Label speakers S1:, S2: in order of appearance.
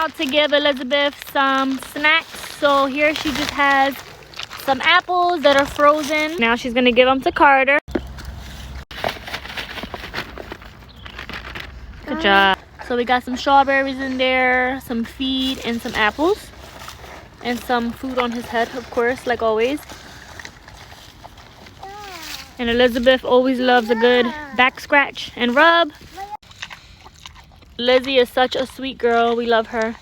S1: about to give Elizabeth some snacks. So here she just has some apples that are frozen. Now she's gonna give them to Carter. Good job. So we got some strawberries in there, some feed, and some apples. And some food on his head, of course, like always. And Elizabeth always loves a good back scratch and rub. Lizzie is such a sweet girl. We love her.